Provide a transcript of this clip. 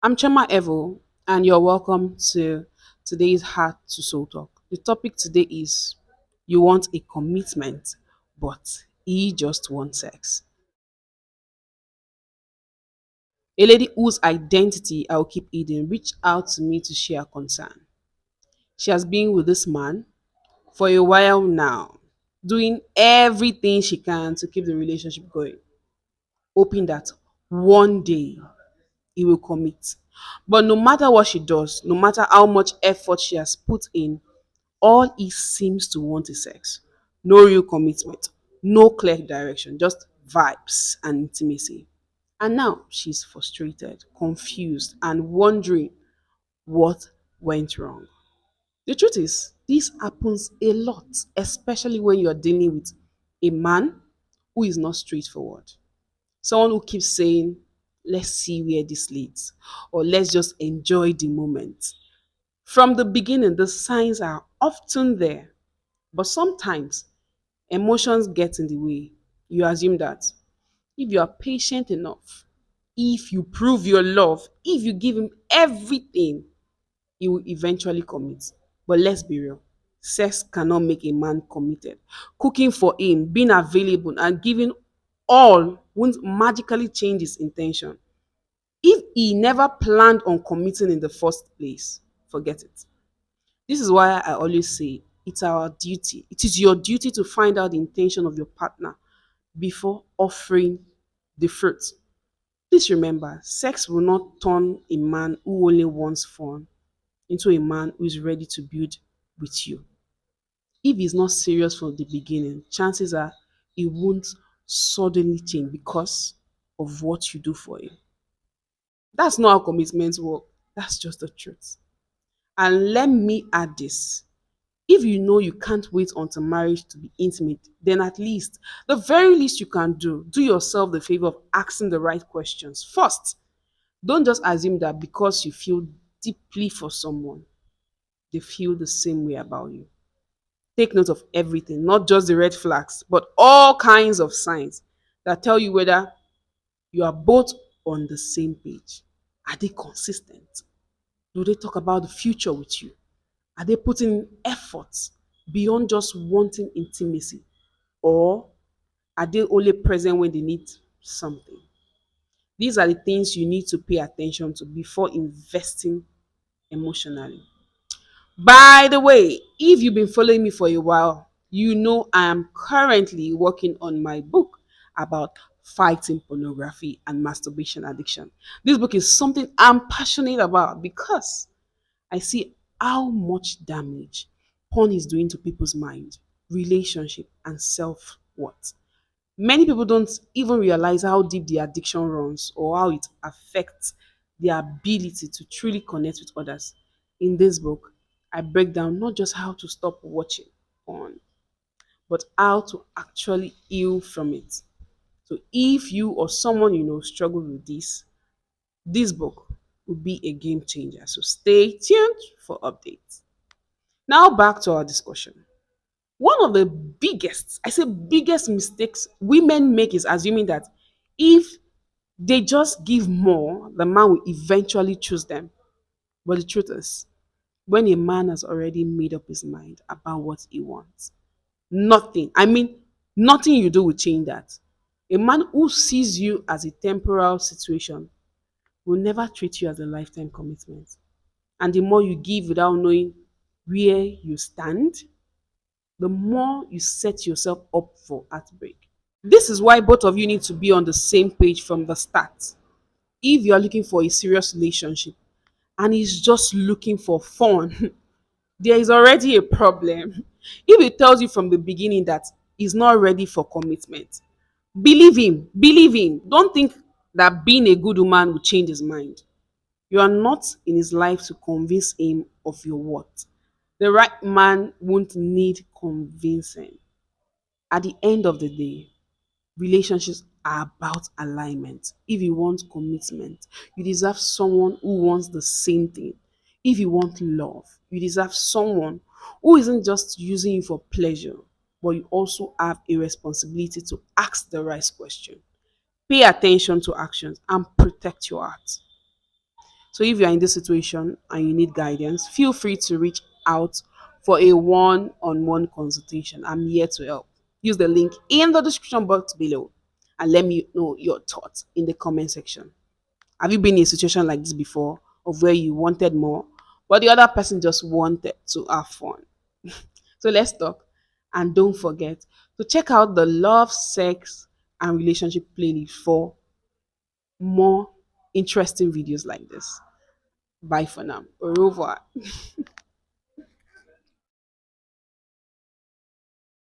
I'm Chioma Evo, and you're welcome to today's Heart to Soul Talk. The topic today is you want a commitment, but he just wants sex. A lady whose identity I'll keep hidden reached out to me to share concern. She has been with this man for a while now, doing everything she can to keep the relationship going, hoping that one day he will commit. But no matter what she does, no matter how much effort she has put in, all he seems to want is sex. No real commitment, no clear direction, just vibes and intimacy. And now she's frustrated, confused, and wondering what went wrong. The truth is, this happens a lot, especially when you're dealing with a man who is not straightforward. Someone who keeps saying, let's see where this leads, or let's just enjoy the moment. From the beginning, the signs are often there, but sometimes emotions get in the way. You assume that if you are patient enough, if you prove your love, if you give him everything, he will eventually commit. But let's be real. Sex cannot make a man committed. Cooking for him, being available, and giving all won't magically change his intention. If he never planned on committing in the first place, forget it. This is why I always say it's our duty. It is your duty to find out the intention of your partner before offering the fruit. Please remember, sex will not turn a man who only wants fun into a man who is ready to build with you. If he's not serious from the beginning, chances are he won't suddenly change because of what you do for him. That's not how commitments work. That's just the truth. And let me add this. If you know you can't wait until marriage to be intimate, then at least, the very least you can do yourself the favor of asking the right questions. First, don't just assume that because you feel deeply for someone, they feel the same way about you. Take note of everything, not just the red flags, but all kinds of signs that tell you whether you are both on the same page. Are they consistent? Do they talk about the future with you? Are they putting in efforts beyond just wanting intimacy? Or are they only present when they need something? These are the things you need to pay attention to before investing emotionally. By the way, if you've been following me for a while, you know I am currently working on my book about fighting pornography and masturbation addiction. This book is something I'm passionate about because I see how much damage porn is doing to people's mind, relationship, and self worth. Many people don't even realize how deep the addiction runs or how it affects their ability to truly connect with others. In this book, I break down not just how to stop watching porn, but how to actually heal from it. So if you or someone you know struggle with this book will be a game changer. So stay tuned for updates. Now back to our discussion. One of the biggest mistakes women make is assuming that if they just give more, the man will eventually choose them. But the truth is, when a man has already made up his mind about what he wants, nothing you do will change that. A man who sees you as a temporal situation will never treat you as a lifetime commitment. And the more you give without knowing where you stand, the more you set yourself up for heartbreak. This is why both of you need to be on the same page from the start. If you are looking for a serious relationship and he's just looking for fun, there is already a problem. If he tells you from the beginning that he's not ready for commitment, believe him. Believe him. Don't think that being a good woman will change his mind. You are not in his life to convince him of your worth. The right man won't need convincing. At the end of the day, relationships are about alignment. If you want commitment, you deserve someone who wants the same thing. If you want love, you deserve someone who isn't just using you for pleasure, but you also have a responsibility to ask the right question, pay attention to actions, and protect your heart. So if you're in this situation and you need guidance, feel free to reach out for a one-on-one consultation. I'm here to help. Use the link in the description box below and let me know your thoughts in the comment section. Have you been in a situation like this before, of where you wanted more, but the other person just wanted to have fun? So let's talk. And don't forget to check out the love, sex, and relationship playlist for more interesting videos like this. Bye for now. Au revoir.